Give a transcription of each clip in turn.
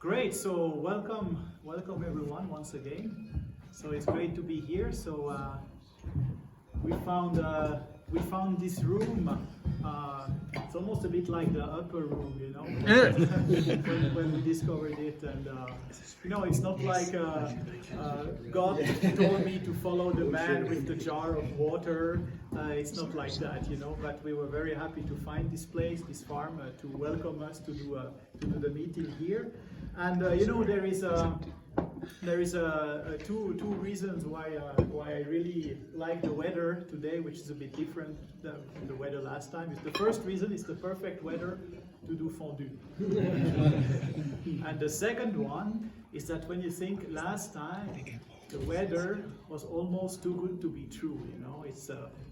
Great, so welcome everyone once again. So it's great to be here. So we found this room. It's almost a bit like the upper room, you know, when we discovered it. And it's not like God told me to follow the man with the jar of water. It's not like that, you know. But we were very happy to find this place, this farm, to welcome us to do the meeting here. And there is two reasons why I really like the weather today, which is a bit different than the weather last time. The first reason is the perfect weather to do fondue. And the second one is that when you think last time, the weather was almost too good to be true. You know, it's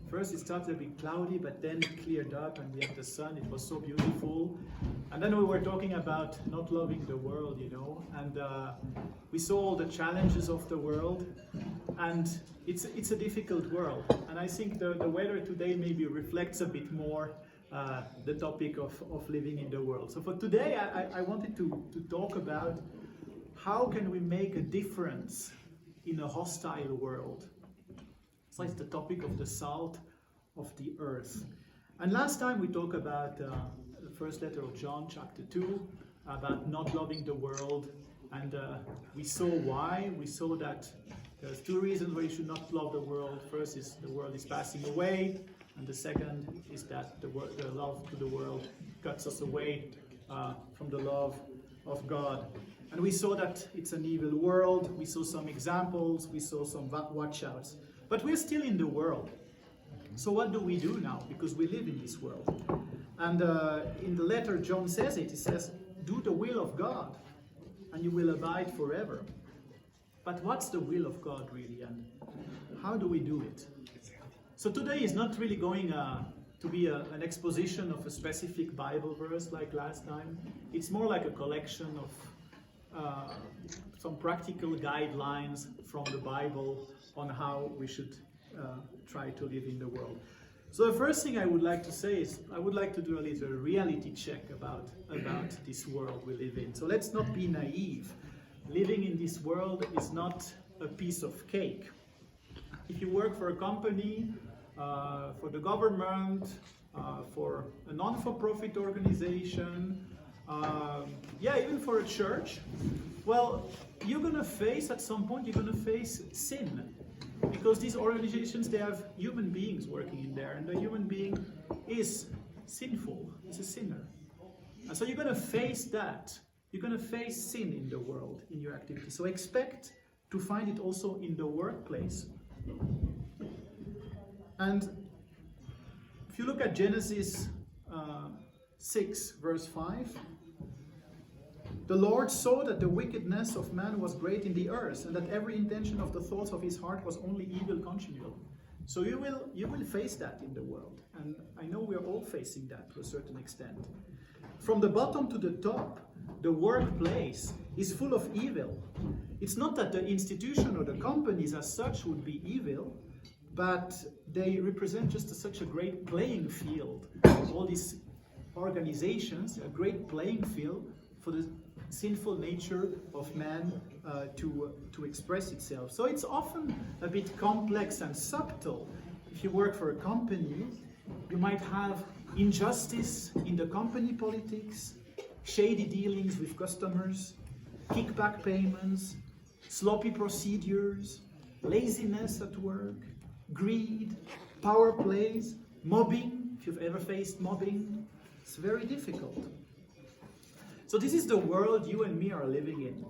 first it started a bit cloudy, but then it cleared up, and we had the sun. It was so beautiful. And then we were talking about not loving the world, you know, and we saw all the challenges of the world, and it's a difficult world. And I think the weather today maybe reflects a bit more the topic of living in the world. So for today, I wanted to talk about how can we make a difference in a hostile world. So it's the topic of the salt of the earth. And last time we talked about the first letter of John, chapter 2, about not loving the world. And we saw why. We saw that there's two reasons why you should not love the world. First is the world is passing away. And the second is that the love to the world cuts us away from the love of God. And we saw that it's an evil world. We saw some examples. We saw some watch-outs. But we're still in the world. So what do we do now? Because we live in this world. And in the letter, John says it. He says, do the will of God, and you will abide forever. But what's the will of God, really? And how do we do it? So today is not really going to be an exposition of a specific Bible verse like last time. It's more like a collection of some practical guidelines from the Bible on how we should try to live in the world. So the first thing I would like to say is I would like to do a little reality check about this world we live in. So let's not be naive. Living in this world is not a piece of cake. If you work for a company, for the government, for a non-for-profit organization, even for a church, well, you're going to face, at some point, you're going to face sin. Because these organizations, they have human beings working in there, and the human being is sinful, is a sinner. And so you're going to face that. You're going to face sin in the world, in your activity. So expect to find it also in the workplace. And if you look at Genesis 6, verse 5, the Lord saw that the wickedness of man was great in the earth, and that every intention of the thoughts of his heart was only evil continually. So you will face that in the world. And I know we're all facing that to a certain extent. From the bottom to the top, the workplace is full of evil. It's not that the institution or the companies as such would be evil, but they represent just such a great playing field. All these organizations, a great playing field for the sinful nature of man to express itself. So it's often a bit complex and subtle. If you work for a company, you might have injustice in the company politics, shady dealings with customers, kickback payments, sloppy procedures, laziness at work, greed, power plays, mobbing. If you've ever faced mobbing, it's very difficult. So this is the world you and me are living in.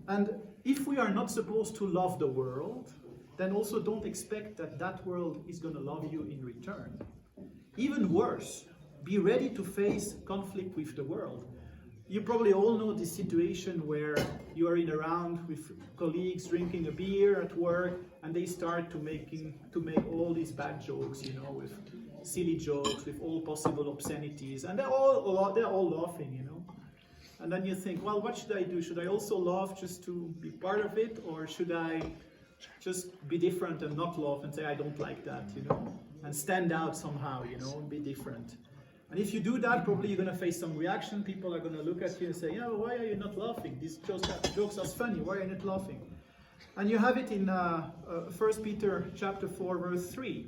And if we are not supposed to love the world, then also don't expect that that world is going to love you in return. Even worse, be ready to face conflict with the world. You probably all know this situation where you are in a round with colleagues drinking a beer at work, and they start to make all these bad jokes, you know, with silly jokes, with all possible obscenities, and they're all laughing, you know. And then you think, well, what should I do? Should I also laugh just to be part of it, or should I just be different and not laugh and say I don't like that, you know, and stand out somehow, you know, and be different? And if you do that, probably you're going to face some reaction. People are going to look at you and say, yeah, why are you not laughing? These jokes are funny. Why are you not laughing? And you have it in 1 Peter chapter 4, verse 3.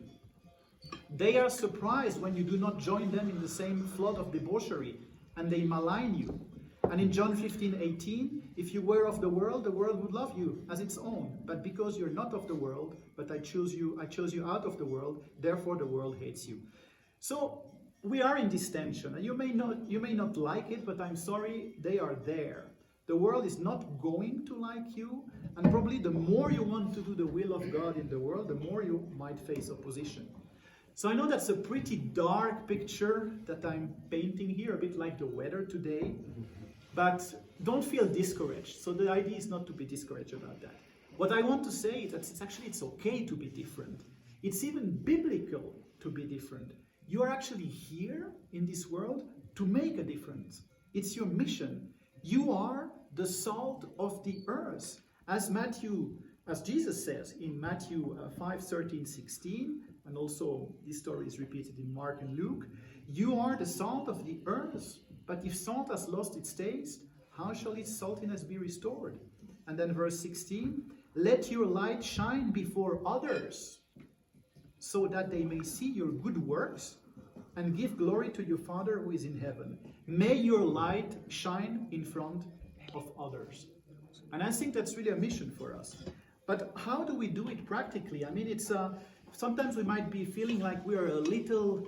They are surprised when you do not join them in the same flood of debauchery, and they malign you. And in John 15:18, if you were of the world would love you as its own. But because you're not of the world, but I chose you out of the world, therefore the world hates you. So we are in this tension, and you may not like it, but I'm sorry, they are there. The world is not going to like you, and probably the more you want to do the will of God in the world, the more you might face opposition. So I know that's a pretty dark picture that I'm painting here, a bit like the weather today, but don't feel discouraged. So the idea is not to be discouraged about that. What I want to say is that it's okay to be different. It's even biblical to be different. You are actually here in this world to make a difference. It's your mission. You are the salt of the earth. As Jesus says in Matthew 5:13-16, and also this story is repeated in Mark and Luke, you are the salt of the earth. But if salt has lost its taste, how shall its saltiness be restored? And then verse 16, let your light shine before others, so that they may see your good works and give glory to your Father who is in heaven. May your light shine in front of others. And I think that's really a mission for us. But how do we do it practically? I mean, it's sometimes we might be feeling like we are a little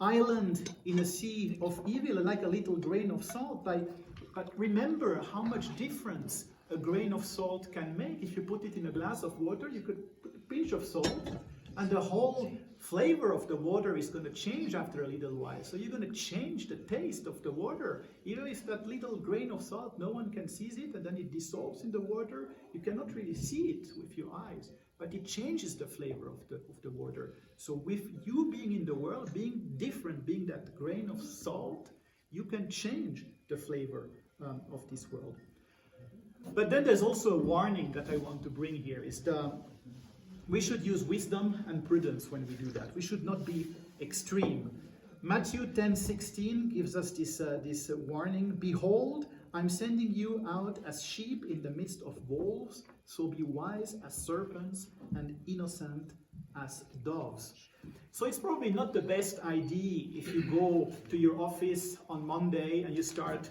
island in a sea of evil, like a little grain of salt. But remember how much difference a grain of salt can make. If you put it in a glass of water, you could put a pinch of salt, and the whole flavor of the water is going to change after a little while. So you're going to change the taste of the water. Even if that little grain of salt, no one can see it, and then it dissolves in the water, you cannot really see it with your eyes. But it changes the flavor of the water. So with you being in the world, being different, being that grain of salt, you can change the flavor of this world. But then there's also a warning that I want to bring here, is we should use wisdom and prudence when we do that. We should not be extreme. Matthew 10:16 gives us this warning. Behold, I'm sending you out as sheep in the midst of wolves, so be wise as serpents and innocent as doves. So it's probably not the best idea if you go to your office on Monday and you start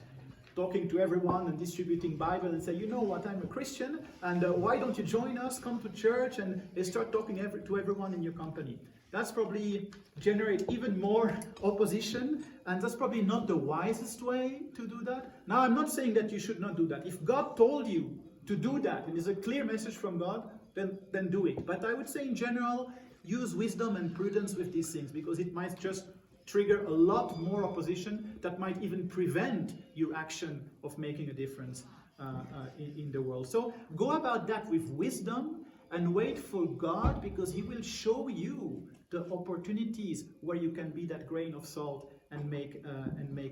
talking to everyone and distributing Bible and say, you know what, I'm a Christian, and why don't you join us, come to church, and they start talking to everyone in your company. That's probably generate even more opposition, and that's probably not the wisest way to do that. Now, I'm not saying that you should not do that. If God told you to do that, and there's a clear message from God, then do it. But I would say in general, use wisdom and prudence with these things, because it might just trigger a lot more opposition that might even prevent your action of making a difference in the world. So go about that with wisdom and wait for God, because He will show you the opportunities where you can be that grain of salt and make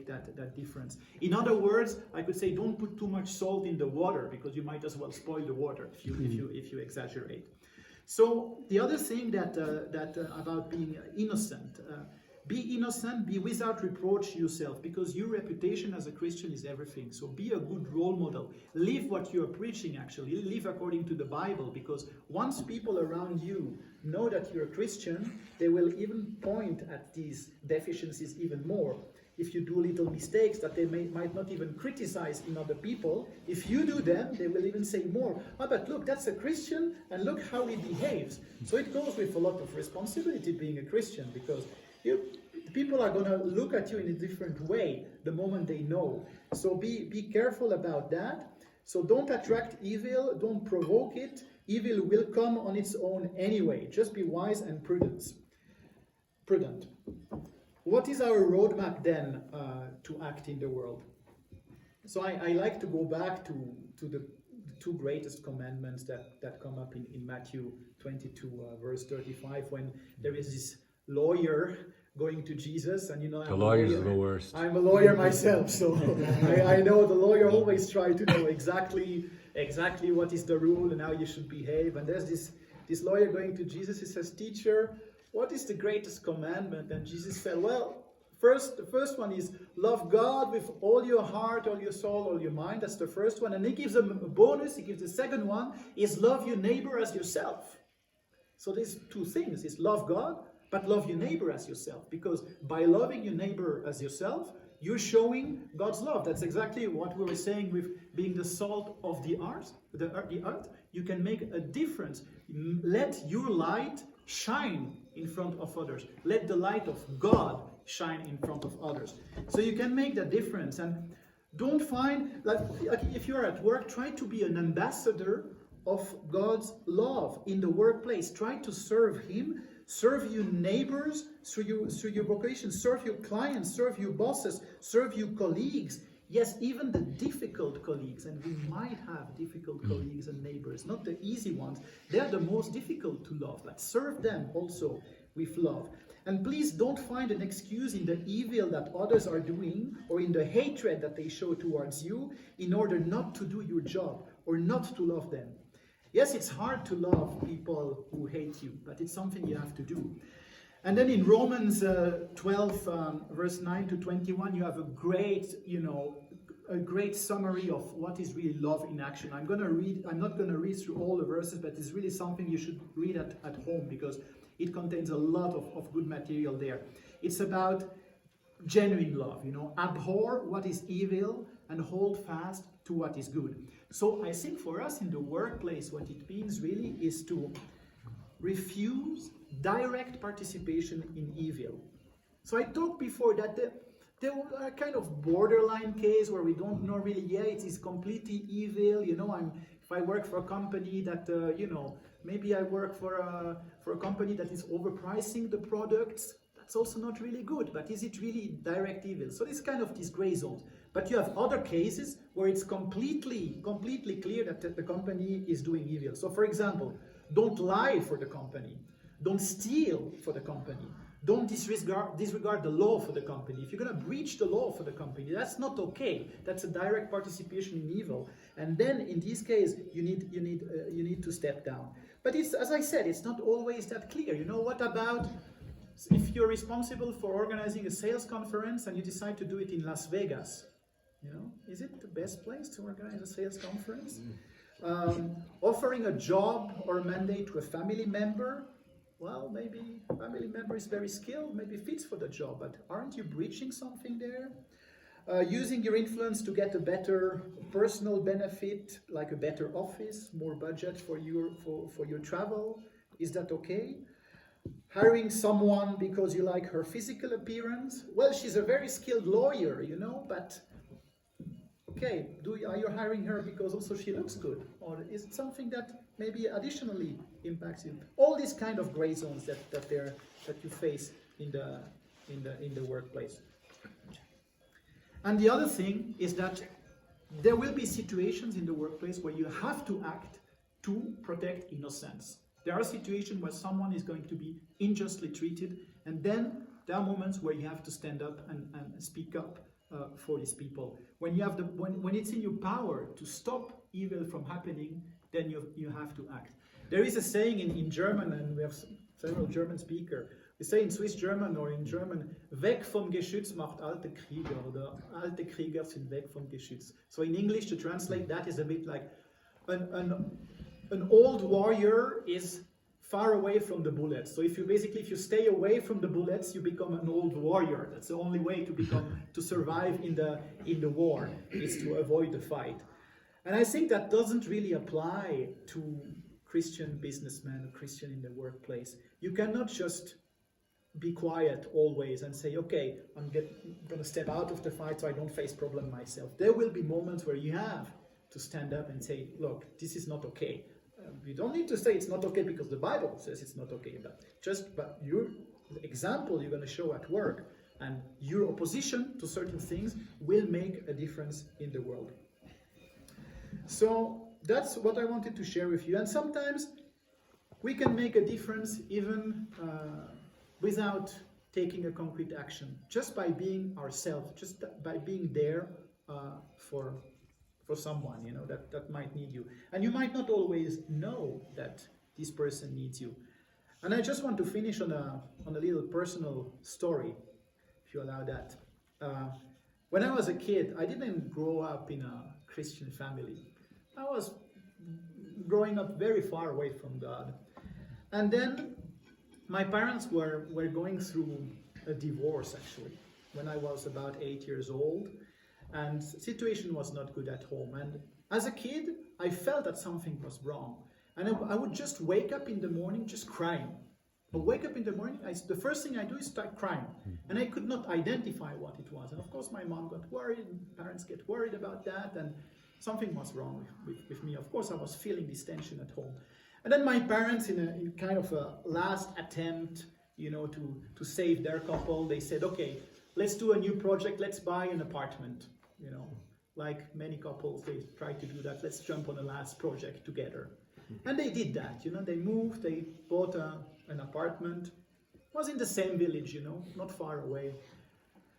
that difference. In other words, I could say don't put too much salt in the water, because you might as well spoil the water if you exaggerate. So the other thing that about being innocent. Be innocent, be without reproach yourself, because your reputation as a Christian is everything. So be a good role model. Live what you are preaching, actually. Live according to the Bible, because once people around you know that you're a Christian, they will even point at these deficiencies even more. If you do little mistakes that they might not even criticize in other people, if you do them, they will even say more. Oh, but look, that's a Christian, and look how he behaves. So it goes with a lot of responsibility being a Christian, because people are going to look at you in a different way the moment they know. So be careful about that. So don't attract evil, don't provoke it. Evil will come on its own anyway. Just be wise and prudent. What is our roadmap then to act in the world? So I like to go back to the two greatest commandments that come up in Matthew 22 verse 35, when there is this lawyer going to Jesus, and the lawyers are the worst. I'm a lawyer myself, so I know the lawyer always try to know exactly what is the rule and how you should behave. And there's this lawyer going to Jesus. He says, "Teacher, what is the greatest commandment?" And Jesus said, "Well, The first one is love God with all your heart, all your soul, all your mind. That's the first one. And he gives them a bonus. He gives the second one is love your neighbor as yourself. So there's two things. It's love God, but love your neighbor as yourself. Because by loving your neighbor as yourself, you're showing God's love. That's exactly what we were saying with being the salt of the earth. You can make a difference. Let your light shine in front of others. Let the light of God shine in front of others. So you can make that difference. And don't find, like if you're at work, try to be an ambassador of God's love in the workplace. Try to serve Him, serve your neighbors through your vocation, serve your clients, serve your bosses, serve your colleagues. Yes, even the difficult colleagues, and we might have difficult colleagues and neighbors, not the easy ones. They're the most difficult to love, but serve them also with love. And please don't find an excuse in the evil that others are doing or in the hatred that they show towards you in order not to do your job or not to love them. Yes, it's hard to love people who hate you, but it's something you have to do. And then in Romans 12, verse 9 to 21, you have a great summary of what is really love in action. I'm not going to read through all the verses, but it's really something you should read at home because it contains a lot of good material there. It's about genuine love, abhor what is evil and hold fast to what is good. So I think for us in the workplace, what it means really is to refuse direct participation in evil. So I talked before that there are a kind of borderline case where we don't know really, it is completely evil. If I work for a company that, maybe I work for a company that is overpricing the products, that's also not really good. But is it really direct evil? So it's kind of these gray zones. But you have other cases where it's completely clear that the company is doing evil. So for example, don't lie for the company. Don't steal for the company. Don't disregard the law for the company. If you're going to breach the law for the company, that's not okay. That's a direct participation in evil. And then in this case, you need to step down. But it's, as I said, it's not always that clear. What about if you're responsible for organizing a sales conference and you decide to do it in Las Vegas? Is it the best place to organize a sales conference? Offering a job or a mandate to a family member, well, maybe a family member is very skilled, maybe fits for the job, but aren't you breaching something there? Using your influence to get a better personal benefit, like a better office, more budget for your travel, is that okay? Hiring someone because you like her physical appearance, well, she's a very skilled lawyer, but okay, are you hiring her because also she looks good? Or is it something that maybe additionally impacts you? All these kind of gray zones that you face in the workplace. And the other thing is that there will be situations in the workplace where you have to act to protect innocence. There are situations where someone is going to be unjustly treated, and then there are moments where you have to stand up and speak up for these people. When it's in your power to stop evil from happening, then you have to act. There is a saying in German, and we have several German speakers. We say in Swiss German or in German, weg vom Geschütz macht alte Krieger, oder alte Krieger sind weg vom Geschütz. So in English, to translate that is a bit like an old warrior is far away from the bullets. So if you stay away from the bullets, you become an old warrior. That's the only way to survive in the war, is to avoid the fight. And I think that doesn't really apply to Christian businessmen or Christian in the workplace. You cannot just be quiet always and say, okay, I'm going to step out of the fight so I don't face problem myself. There will be moments where you have to stand up and say, look, this is not okay. You don't need to say it's not okay because the Bible says it's not okay, but your example you're going to show at work and your opposition to certain things will make a difference in the world. So that's what I wanted to share with you. And sometimes we can make a difference even without taking a concrete action, just by being ourselves, just by being there for someone, that might need you. And you might not always know that this person needs you. And I just want to finish on a little personal story. A if you allow that. When I was a kid, I didn't grow up in a Christian family. I was growing up very far away from God. And then my parents were going through a divorce, actually, when I was about 8 years old. And the situation was not good at home. And as a kid, I felt that something was wrong. And I would just wake up in the morning just crying. I wake up in the morning, the first thing I do is start crying. And I could not identify what it was. And of course my mom got worried, and parents get worried about that, and something was wrong with me. Of course I was feeling this tension at home. And then my parents, in kind of a last attempt, to save their couple, they said, okay, let's do a new project, let's buy an apartment. Like many couples, they try to do that, let's jump on the last project together. And they did that, they moved, they bought an apartment. It was in the same village, not far away.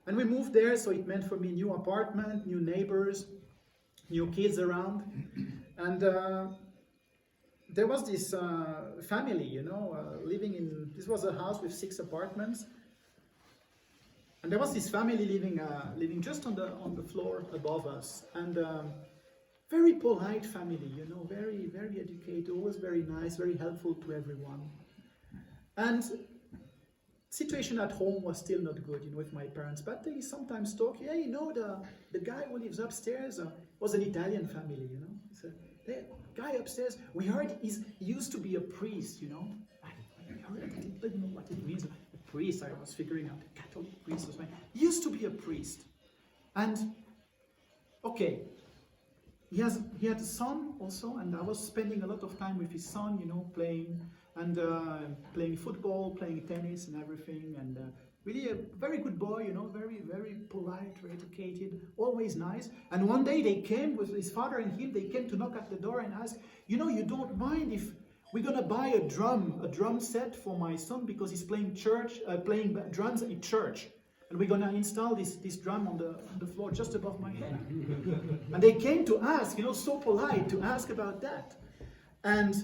And we moved there, so it meant for me new apartment, new neighbors, new kids around. And there was this family, living in, this was a house with 6 apartments. And there was this family living just on the floor above us. And very polite family, very, very educated, always very nice, very helpful to everyone. And situation at home was still not good, with my parents. But they sometimes talk, the guy who lives upstairs was an Italian family, He said, the guy upstairs, we heard he used to be a priest, I didn't know what it means. A priest, I was figuring out, a Catholic priest or something. He used to be a priest. And, okay, he had a son also, and I was spending a lot of time with his son, playing playing football, playing tennis and everything, and really a very good boy, very, very polite, very educated, always nice. And one day they came with his father and him, they came to knock at the door and ask, you don't mind if we're gonna buy a drum set for my son because he's playing drums in church. And we're going to install this drum on the floor just above my head. And they came to ask, so polite, to ask about that. And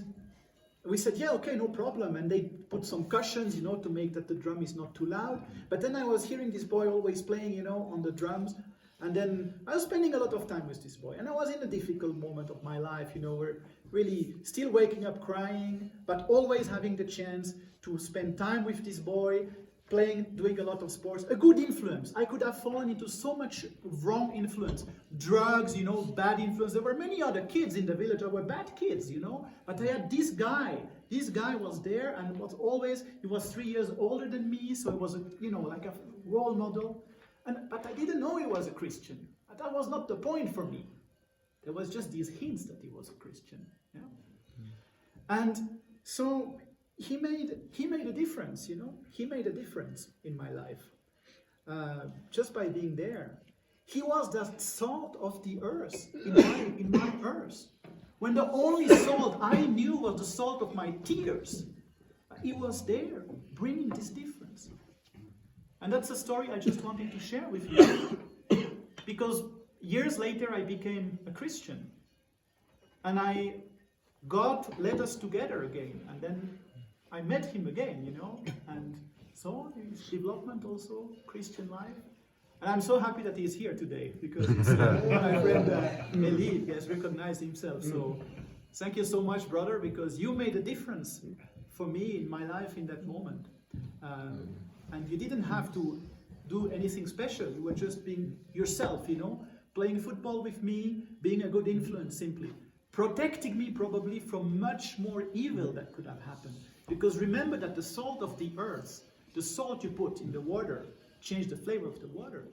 we said, yeah, okay, no problem. And they put some cushions, to make that the drum is not too loud. But then I was hearing this boy always playing, on the drums. And then I was spending a lot of time with this boy. And I was in a difficult moment of my life, we're really still waking up crying, but always having the chance to spend time with this boy, playing, doing a lot of sports, a good influence. I could have fallen into so much wrong influence, drugs, bad influence. There were many other kids in the village that were bad kids, but I had this guy. This guy was there and he was 3 years older than me, so he was, like a role model. But I didn't know he was a Christian. That was not the point for me. There was just these hints that he was a Christian. Yeah? And so he made a difference, He made a difference in my life, just by being there. He was the salt of the earth, in my earth. When the only salt I knew was the salt of my tears, he was there, bringing this difference. And that's a story I just wanted to share with you. Because years later I became a Christian. And God led us together again. And then I met him again, and so his development also, Christian life. And I'm so happy that he's here today, because it's my friend Eli, he has recognized himself. So thank you so much, brother, because you made a difference for me in my life in that moment. And you didn't have to do anything special. You were just being yourself, playing football with me, being a good influence simply. Protecting me probably from much more evil that could have happened. Because remember that the salt of the earth, the salt you put in the water, changed the flavor of the water.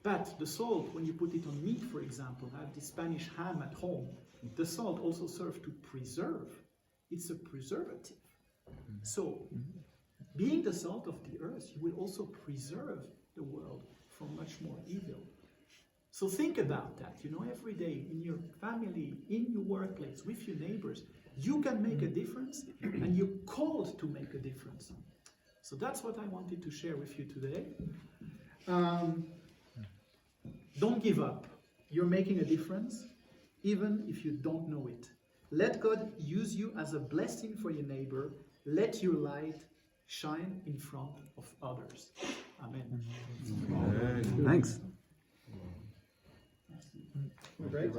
But the salt, when you put it on meat, for example, I have this Spanish ham at home, the salt also serves to preserve. It's a preservative. So, being the salt of the earth, you will also preserve the world from much more evil. So think about that, every day in your family, in your workplace, with your neighbors, you can make a difference, and you're called to make a difference. So that's what I wanted to share with you today. Don't give up. You're making a difference, even if you don't know it. Let God use you as a blessing for your neighbor. Let your light shine in front of others. Amen. Thanks. Great.